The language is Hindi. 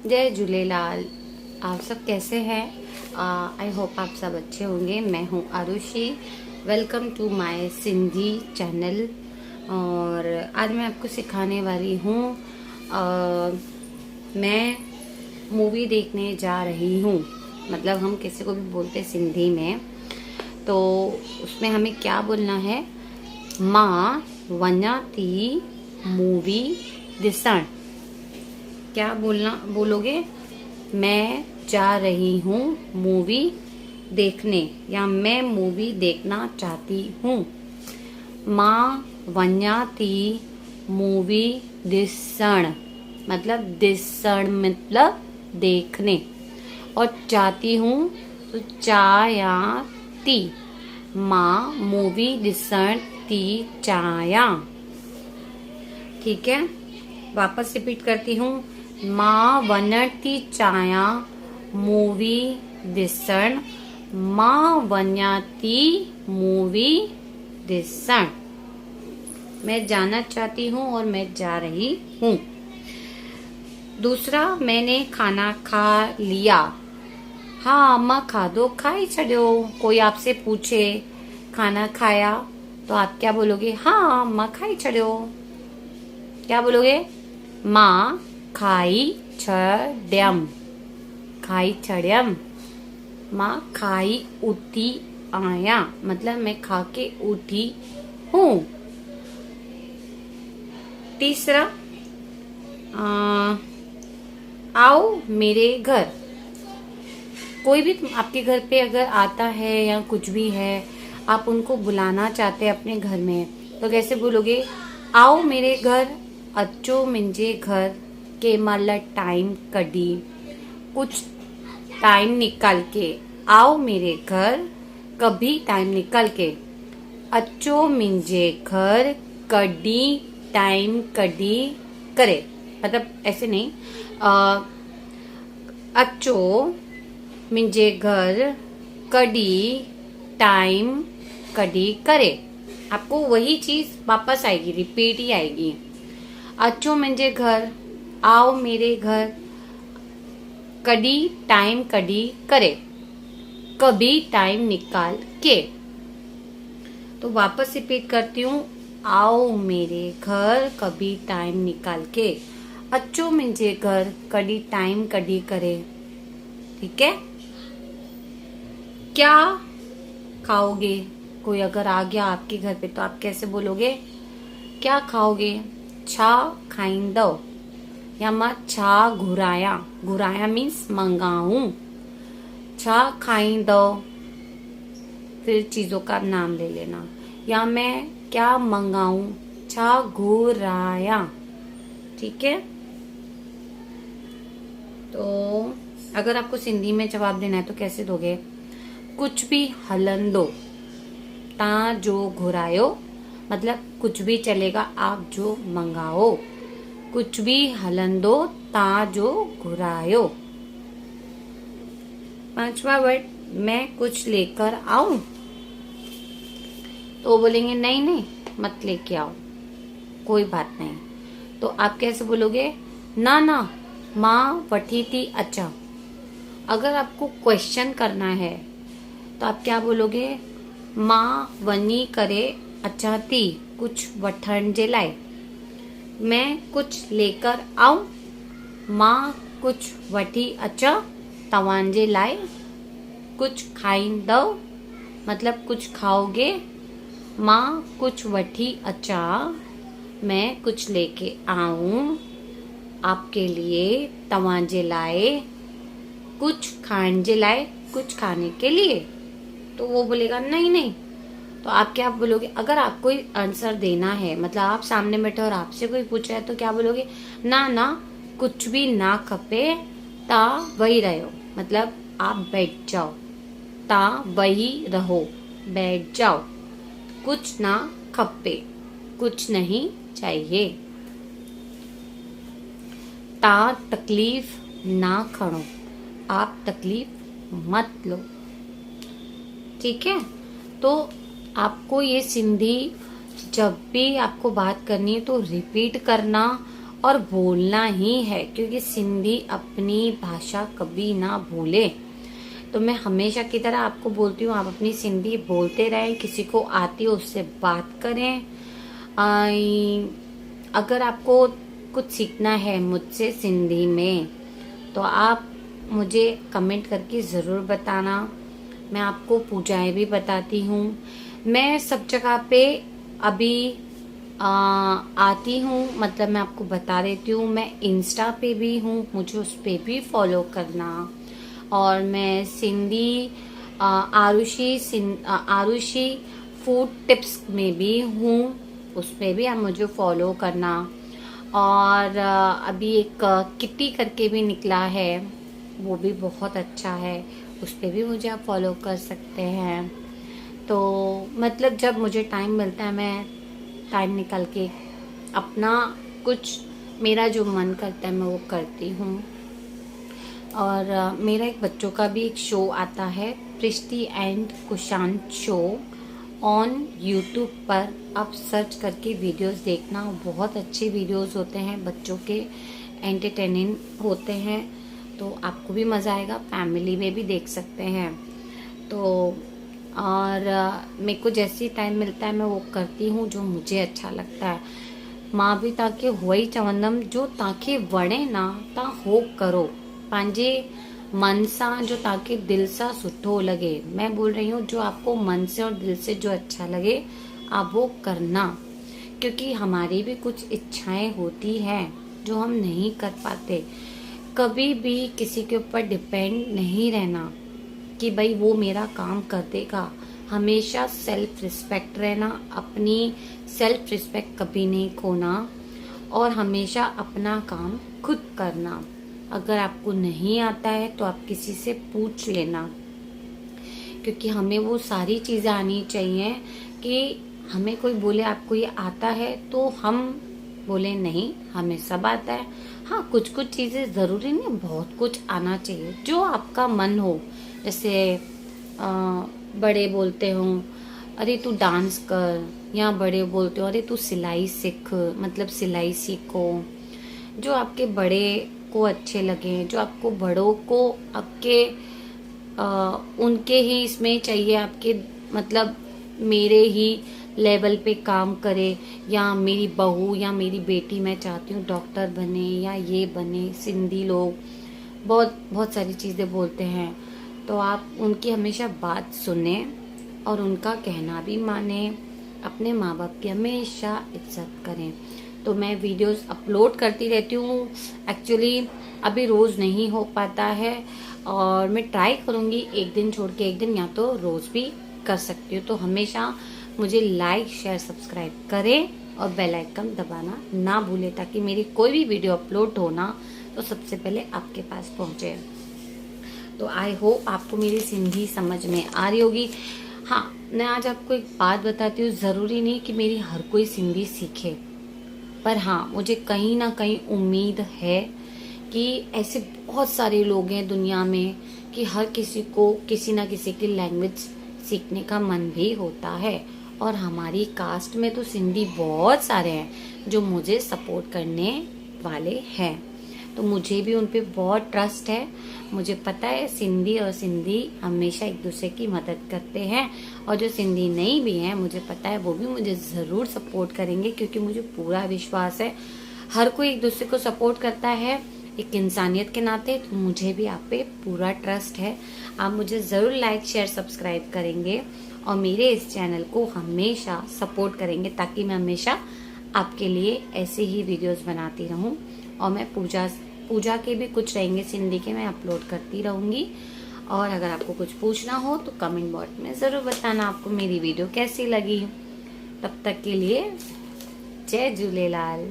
जय झूलेलाल। आप सब कैसे हैं? आई होप आप सब अच्छे होंगे। मैं हूँ Aarushi. Welcome to my Sindhi channel. और आज मैं आपको सिखाने वाली हूँ। मैं मूवी देखने जा रही हूँ। मतलब हम किसी को भी बोलते सिंधी में, तो उसमें हमें क्या बोलना है? मां वञा थी मूवी ॾिसण। क्या बोलोगे? मैं जा रही हूँ मूवी देखने, या मैं मूवी देखना चाहती हूँ। मां वञा थी मूवी ॾिसण, मतलब ॾिसण मतलब देखने, और चाहती हूँ तो चाया थी। मां मूवी ॾिसण थी चाया। ठीक है, वापस रिपीट करती हूँ। मां वञण थी चाया मूवी ॾिसण। मां वञा थी मूवी ॾिसण। मैं जाना चाहती हूँ और मैं जा रही हूँ। दूसरा, मैंने खाना खा लिया। हाँ, मां खाधो खाई छॾियो। कोई आपसे पूछे खाना खाया तो आप क्या बोलोगे? हाँ, मां खाई छॾियो। क्या बोलोगे? मां खाई छॾियम। खाई छॾियम। मां खाई उठी आया, मतलब मैं खा के उठी हूँ। तीसरा, आओ मेरे घर। कोई भी आपके घर पे अगर आता है या कुछ भी है, आप उनको बुलाना चाहते हैं अपने घर में, तो कैसे बोलोगे? आओ मेरे घर, अचो मुंहिंजे घर, के महिल टाइम कढी, कुछ टाइम निकाल के। आओ मेरे घर, कभी टाइम निकाल के। अचो मुंहिंजे घर, कढी टाइम कढी करे। मतलब ऐसे नहीं, अचो मुंहिंजे घर, कढी टाइम कढी करे। आपको वही चीज वापस आएगी, रिपीट ही आएगी। अचो मुंहिंजे घर, आओ मेरे घर, कढी टाइम कढी करे, कभी टाइम निकाल के। तो वापस रिपीट करती हूँ। आओ मेरे घर, कभी टाइम निकाल के। अचो मुंहिंजे घर, कढी टाइम कढी करे। ठीक है? क्या खाओगे? कोई अगर आ गया आपके घर पे तो आप कैसे बोलोगे? क्या खाओगे? छा खाईंदो, या मां छा घुराया। घुराया मीन्स मंगाऊं। छा खाईंदो, फिर चीजों का नाम ले लेना। या मैं क्या मंगाऊं, छा घुराया। ठीक है? तो अगर आपको सिंधी में जवाब देना है तो कैसे दोगे? कुछ भी हलंदो, ता जो घुरायो, मतलब कुछ भी चलेगा, आप जो मंगाओ। कुछ भी हलंदो, ता जो घुरायो। पांचवा वर्ड, मैं कुछ लेकर आऊं। तो बोलेंगे नहीं नहीं, मत लेके आओ, कोई बात नहीं। तो आप कैसे बोलोगे? ना ना, मां वठी थी अचा। अगर आपको क्वेश्चन करना है तो आप क्या बोलोगे? मां वनी करे अचा थी कुछ वठण जे लाए। मैं कुछ लेकर आऊं। मां कुछ वठी अचा तव्हांजे लाए। कुछ खाईंदव, मतलब कुछ खाओगे। मां कुछ वठी अचा, मैं कुछ लेके आऊं आपके लिए, तव्हांजे लाए। कुछ खाने जे लाए, कुछ खाने के लिए। तो वो बोलेगा नहीं नहीं। तो आप क्या बोलोगे? अगर आपको आंसर देना है, मतलब आप सामने बैठे और आपसे कोई पूछ रहा है, तो क्या बोलोगे? ना ना, कुछ भी ना खपे, ता वही रहो, मतलब आप बैठ जाओ। ता वही रहो, बैठ जाओ। कुछ ना खपे, कुछ नहीं चाहिए। ता तकलीफ ना खड़ो, आप तकलीफ मत लो। ठीक है? तो आपको ये सिंधी जब भी आपको बात करनी है तो रिपीट करना, और बोलना ही है, क्योंकि सिंधी अपनी भाषा कभी ना भूले। तो मैं हमेशा की तरह आपको बोलती हूँ, आप अपनी सिंधी बोलते रहें, किसी को आती हो उससे बात करें। अगर आपको कुछ सीखना है मुझसे सिंधी में तो आप मुझे कमेंट करके ज़रूर बताना। मैं आपको पूजाएं भी बताती हूँ। मैं सब जगह पे अभी आती हूँ, मतलब मैं आपको बता देती हूँ। मैं इंस्टा पे भी हूँ, मुझे उस पे भी फॉलो करना। और मैं सिंधी आरुषि फूड टिप्स में भी हूँ, उस पे भी आप मुझे फॉलो करना। और अभी एक किट्टी करके भी निकला है, वो भी बहुत अच्छा है, उस पे भी मुझे आप फॉलो कर सकते हैं। तो मतलब जब मुझे टाइम मिलता है मैं टाइम निकाल के अपना कुछ मेरा जो मन करता है मैं वो करती हूँ। और मेरा एक बच्चों का भी एक शो आता है, Pristy and Kushant show, on YouTube पर आप सर्च करके वीडियोस देखना। बहुत अच्छे वीडियोस होते हैं, बच्चों के एंटरटेनिंग होते हैं, तो आपको भी मज़ा आएगा, फैमिली में भी देख सकते हैं। तो और मेरे को जैसे टाइम मिलता है मैं वो करती हूँ जो मुझे अच्छा लगता है। मां भी ताके हुई चवंदम, जो ताके वणे ना ता हो करो, पंहिंजे मन सां जो ताके दिल सा सुठो लगे। मैं बोल रही हूँ जो आपको मन से और दिल से जो अच्छा लगे आप वो करना, क्योंकि हमारी भी कुछ इच्छाएं होती हैं जो हम नहीं कर पाते। कभी भी किसी के ऊपर डिपेंड नहीं रहना कि भाई वो मेरा काम कर देगा। हमेशा सेल्फ रिस्पेक्ट रहना, अपनी सेल्फ रिस्पेक्ट कभी नहीं खोना, और हमेशा अपना काम खुद करना। अगर आपको नहीं आता है तो आप किसी से पूछ लेना, क्योंकि हमें वो सारी चीज़ें आनी चाहिए कि हमें कोई बोले आपको ये आता है तो हम बोले नहीं हमें सब आता है। हाँ, कुछ कुछ चीज़ें ज़रूरी नहीं, बहुत कुछ आना चाहिए जो आपका मन हो। जैसे बड़े बोलते हो अरे तू डांस कर, या बड़े बोलते हो अरे तू सिलाई सीख, मतलब सिलाई सीखो। जो आपके बड़े को अच्छे लगे, जो आपको बड़ों को आपके उनके ही इसमें चाहिए, आपके मतलब मेरे ही लेवल पे काम करे, या मेरी बहू या मेरी बेटी मैं चाहती हूँ डॉक्टर बने या ये बने। सिंधी लोग बहुत बहुत सारी चीज़ें बोलते हैं, तो आप उनकी हमेशा बात सुने और उनका कहना भी माने। अपने माँ बाप की हमेशा इज्जत करें। तो मैं वीडियोस अपलोड करती रहती हूँ। एक्चुअली अभी रोज़ नहीं हो पाता है, और मैं ट्राई करूँगी एक दिन छोड़ के एक दिन, या तो रोज़ भी कर सकती हूँ। तो हमेशा मुझे लाइक शेयर सब्सक्राइब करें और बेल आइकन दबाना ना भूलें, ताकि मेरी कोई भी वीडियो अपलोड हो ना तो सबसे पहले आपके पास पहुँचे। तो आई होप आपको मेरी सिंधी समझ में आ रही होगी। हाँ, मैं आज आपको एक बात बताती हूँ, ज़रूरी नहीं कि मेरी हर कोई सिंधी सीखे, पर हाँ मुझे कहीं ना कहीं उम्मीद है कि ऐसे बहुत सारे लोग हैं दुनिया में कि हर किसी को किसी ना किसी की लैंग्वेज सीखने का मन भी होता है। और हमारी कास्ट में तो सिंधी बहुत सारे हैं जो मुझे सपोर्ट करने वाले हैं, तो मुझे भी उन पे बहुत ट्रस्ट है। मुझे पता है सिंधी और सिंधी हमेशा एक दूसरे की मदद करते हैं, और जो सिंधी नहीं भी हैं मुझे पता है वो भी मुझे ज़रूर सपोर्ट करेंगे, क्योंकि मुझे पूरा विश्वास है हर कोई एक दूसरे को सपोर्ट करता है एक इंसानियत के नाते। तो मुझे भी आप पे पूरा ट्रस्ट है। आप मुझे ज़रूर लाइक शेयर सब्सक्राइब करेंगे और मेरे इस चैनल को हमेशा सपोर्ट करेंगे, ताकि मैं हमेशा आपके लिए ऐसे ही वीडियोस बनाती रहूं। और मैं पूजा के भी कुछ रहेंगे सिंधी के, मैं अपलोड करती रहूंगी। और अगर आपको कुछ पूछना हो तो कमेंट बॉक्स में ज़रूर बताना आपको मेरी वीडियो कैसी लगी। तब तक के लिए जय झूलेलाल।